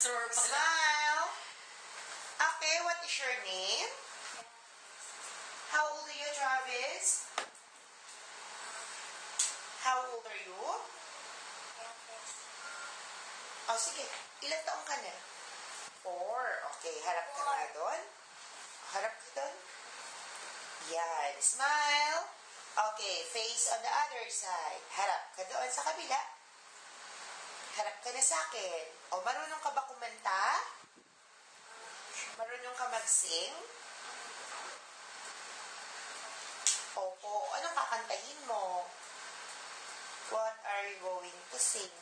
Smile. Okay, what is your name? How old are you, Travis? How old are you? Oh, sige. Ilan taong ka na? 4. Okay, harap ka nga doon. Harap ka doon. Yan. Smile. Okay, face on the other side. Harap ka doon sa kabila. Harap ka na sa akin. O, marunong ka ba kumanta? Marunong ka mag-sing? Opo. Anong kakantahin mo? What are you going to sing?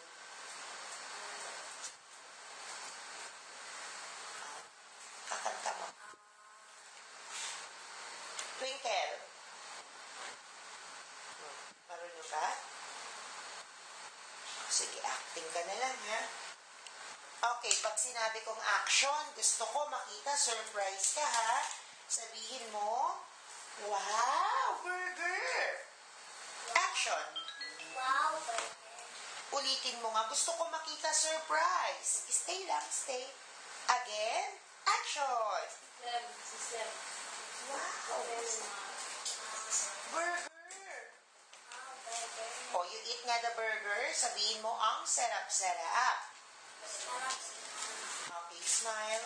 Kakanta mo. Twinkle. Marunong ka? Sige, acting ka na lang, ha? Okay, pag sinabi kong action, gusto ko makita, surprise ka, ha? Sabihin mo, wow, burger! Action! Wow, burger. Ulitin mo nga, gusto ko makita, surprise! Stay lang, stay. Again, action! System. Wow! Burger! Wow, burger. O, you eat nga the burger, sabihin mo, ang sarap-sarap. Sarap. Okay, smile.